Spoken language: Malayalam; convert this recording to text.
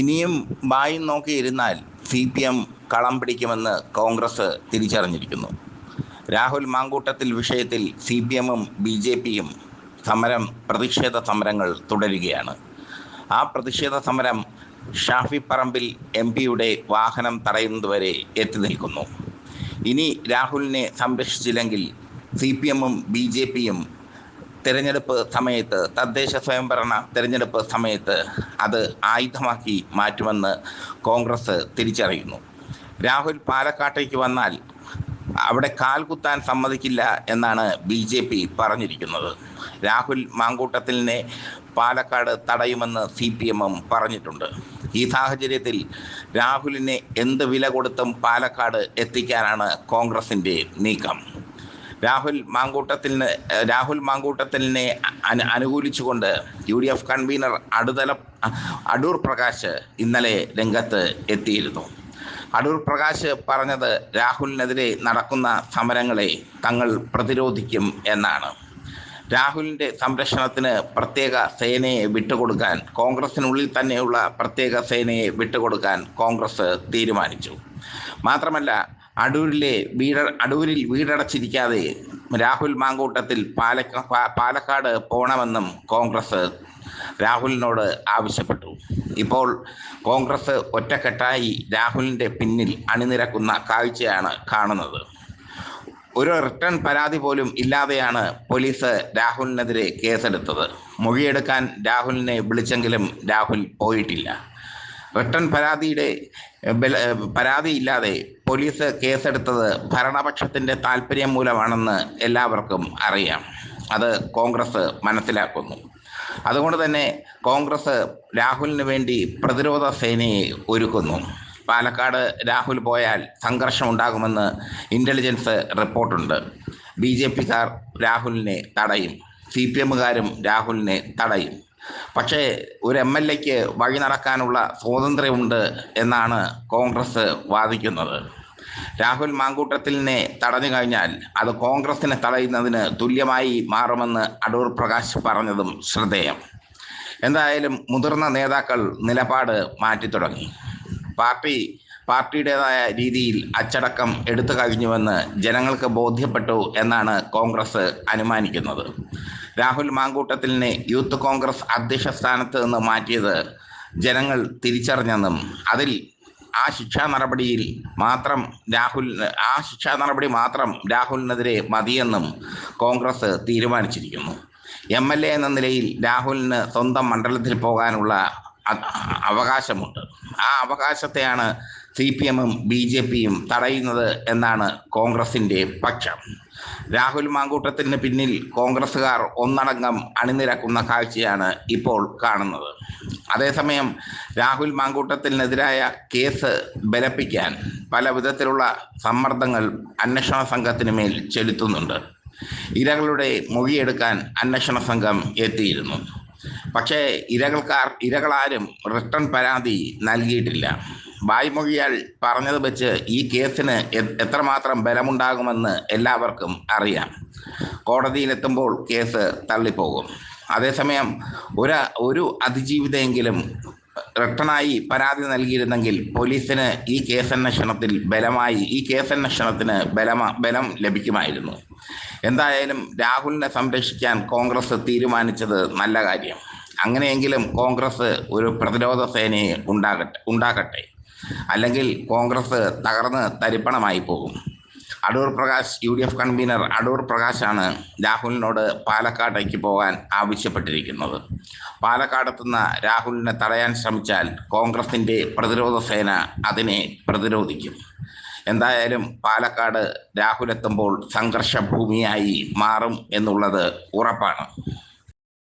ഇനിയും വായും നോക്കിയിരുന്നാൽ CPM കളം പിടിക്കുമെന്ന് കോൺഗ്രസ് തിരിച്ചറിഞ്ഞിരിക്കുന്നു. രാഹുൽ മാങ്കൂട്ടത്തിൽ വിഷയത്തിൽ CPM-ഉം BJP-യും പ്രതിഷേധ സമരങ്ങൾ തുടരുകയാണ്. ആ പ്രതിഷേധ സമരം ഷാഫി പറമ്പിൽ MP-യുടെ വാഹനം തടയുന്നതുവരെ എത്തി നിൽക്കുന്നു. ഇനി രാഹുലിനെ സംരക്ഷിച്ചില്ലെങ്കിൽ CPM-ഉം BJP-യും തദ്ദേശ സ്വയംഭരണ തെരഞ്ഞെടുപ്പ് സമയത്ത് അത് ആയുധമാക്കി മാറ്റുമെന്ന് കോൺഗ്രസ് തിരിച്ചറിയുന്നു. രാഹുൽ പാലക്കാട്ടേക്ക് വന്നാൽ അവിടെ കാൽകുത്താൻ സമ്മതിക്കില്ല എന്നാണ് BJP പറഞ്ഞിരിക്കുന്നത്. രാഹുൽ മാങ്കൂട്ടത്തിലിനെ പാലക്കാട് തടയുമെന്ന് CPM-ഉം പറഞ്ഞിട്ടുണ്ട്. ഈ സാഹചര്യത്തിൽ രാഹുലിനെ എന്ത് വില കൊടുത്തും പാലക്കാട് എത്തിക്കാനാണ് കോൺഗ്രസിൻ്റെ നീക്കം. രാഹുൽ മാങ്കൂട്ടത്തിലിനെ അനുകൂലിച്ചുകൊണ്ട് UDF കൺവീനർ അടൂർ പ്രകാശ് ഇന്നലെ രംഗത്ത് എത്തിയിരുന്നു. അടൂർ പ്രകാശ് പറഞ്ഞത് രാഹുലിനെതിരെ നടക്കുന്ന സമരങ്ങളെ തങ്ങൾ പ്രതിരോധിക്കും എന്നാണ്. രാഹുലിൻ്റെ സംരക്ഷണത്തിന് പ്രത്യേക സേനയെ വിട്ടുകൊടുക്കാൻ, കോൺഗ്രസിനുള്ളിൽ തന്നെയുള്ള പ്രത്യേക സേനയെ വിട്ടുകൊടുക്കാൻ കോൺഗ്രസ് തീരുമാനിച്ചു. മാത്രമല്ല, അടൂരിൽ വീടടച്ചിരിക്കാതെ രാഹുൽ മാങ്കൂട്ടത്തിൽ പാലക്കാട് പോകണമെന്നും കോൺഗ്രസ് രാഹുലിനോട് ആവശ്യപ്പെട്ടു. ഇപ്പോൾ കോൺഗ്രസ് ഒറ്റക്കെട്ടായി രാഹുലിൻ്റെ പിന്നിൽ അണിനിരക്കുന്ന കാഴ്ചയാണ് കാണുന്നത്. ഒരു റിട്ടേൺ പരാതി പോലും ഇല്ലാതെയാണ് പോലീസ് രാഹുലിനെതിരെ കേസെടുത്തത്. മൊഴിയെടുക്കാൻ രാഹുലിനെ വിളിച്ചെങ്കിലും രാഹുൽ പോയിട്ടില്ല. റിട്ടേൺ പരാതിയില്ലാതെ പോലീസ് കേസെടുത്തത് ഭരണപക്ഷത്തിൻ്റെ താല്പര്യം മൂലമാണെന്ന് എല്ലാവർക്കും അറിയാം. അത് കോൺഗ്രസ് മനസ്സിലാക്കുന്നു. അതുകൊണ്ട് തന്നെ കോൺഗ്രസ് രാഹുലിന് വേണ്ടി പ്രതിരോധ സേനയെ ഒരുക്കുന്നു. പാലക്കാട് രാഹുൽ പോയാൽ സംഘർഷം ഉണ്ടാകുമെന്ന് ഇൻ്റലിജൻസ് റിപ്പോർട്ടുണ്ട്. BJP-കാർ രാഹുലിനെ തടയും, CPM-കാരും രാഹുലിനെ തടയും. പക്ഷേ ഒരു MLA-ക്ക് വഴി നടക്കാനുള്ള സ്വാതന്ത്ര്യമുണ്ട് എന്നാണ് കോൺഗ്രസ് വാദിക്കുന്നത്. രാഹുൽ മാങ്കൂട്ടത്തിലിനെ തടഞ്ഞു കഴിഞ്ഞാൽ അത് കോൺഗ്രസിനെ തടയുന്നതിന് തുല്യമായി മാറുമെന്ന് അടൂർ പ്രകാശ് പറഞ്ഞതും ശ്രദ്ധേയം. എന്തായാലും മുതിർന്ന നേതാക്കൾ നിലപാട് മാറ്റി തുടങ്ങി. പാർട്ടിയുടേതായ രീതിയിൽ അച്ചടക്കം എടുത്തു കഴിഞ്ഞുവെന്ന് ജനങ്ങൾക്ക് ബോധ്യപ്പെട്ടു എന്നാണ് കോൺഗ്രസ് അനുമാനിക്കുന്നത്. രാഹുൽ മാങ്കൂട്ടത്തിലിനെ യൂത്ത് കോൺഗ്രസ് അധ്യക്ഷ സ്ഥാനത്ത് നിന്ന് മാറ്റിയത് ജനങ്ങൾ തിരിച്ചറിഞ്ഞെന്നും അതിൽ ആ ശിക്ഷാ നടപടി മാത്രം രാഹുലിനെതിരെ മതിയെന്നും കോൺഗ്രസ് തീരുമാനിച്ചിരിക്കുന്നു. MLA എന്ന നിലയിൽ രാഹുലിന് സ്വന്തം മണ്ഡലത്തിൽ പോകാനുള്ള അവകാശമുണ്ട്. ആ അവകാശത്തെയാണ് CPM-ഉം BJP-യും തടയുന്നത് എന്നാണ് കോൺഗ്രസിൻ്റെ പക്ഷം. രാഹുൽ മാങ്കൂട്ടത്തിന് പിന്നിൽ കോൺഗ്രസ്സുകാർ ഒന്നടങ്കം അണിനിരക്കുന്ന കാഴ്ചയാണ് ഇപ്പോൾ കാണുന്നത്. അതേസമയം രാഹുൽ മാങ്കൂട്ടത്തിനെതിരായ കേസ് ബലപ്പിക്കാൻ പല വിധത്തിലുള്ള സമ്മർദ്ദങ്ങൾ അന്വേഷണ സംഘത്തിന് മേൽ ചെലുത്തുന്നുണ്ട്. ഇരകളുടെ മൊഴിയെടുക്കാൻ അന്വേഷണ സംഘം എത്തിയിരുന്നു. പക്ഷേ ഇരകളാരും റിട്ടേൺ പരാതി നൽകിയിട്ടില്ല. വായ്മൊഴിയാൽ പറഞ്ഞത് വെച്ച് ഈ കേസിന് എത്രമാത്രം ബലമുണ്ടാകുമെന്ന് എല്ലാവർക്കും അറിയാം. കോടതിയിലെത്തുമ്പോൾ കേസ് തള്ളിപ്പോകും. അതേസമയം ഒരു അതിജീവിതയെങ്കിലും റിട്ടേണായി പരാതി നൽകിയിരുന്നെങ്കിൽ പോലീസിന് ഈ കേസന്വേഷണത്തിന് ബലം ലഭിക്കുമായിരുന്നു. എന്തായാലും രാഹുലിനെ സംരക്ഷിക്കാൻ കോൺഗ്രസ് തീരുമാനിച്ചത് നല്ല കാര്യം. അങ്ങനെയെങ്കിലും കോൺഗ്രസ് ഒരു പ്രതിരോധ സേനയെ ഉണ്ടാക്കട്ടെ. അല്ലെങ്കിൽ കോൺഗ്രസ് തകർന്ന് തരിപ്പണമായി പോകും. UDF കൺവീനർ അടൂർ പ്രകാശാണ് രാഹുലിനോട് പാലക്കാട്ടേക്ക് പോകാൻ ആവശ്യപ്പെട്ടിരിക്കുന്നത്. പാലക്കാടെത്തുന്ന രാഹുലിനെ തടയാൻ ശ്രമിച്ചാൽ കോൺഗ്രസിൻ്റെ പ്രതിരോധ സേന അതിനെ പ്രതിരോധിക്കും. എന്തായാലും പാലക്കാട് രാഹുൽ എത്തുമ്പോൾ സംഘർഷ ഭൂമിയായി മാറും എന്നുള്ളത് ഉറപ്പാണ്.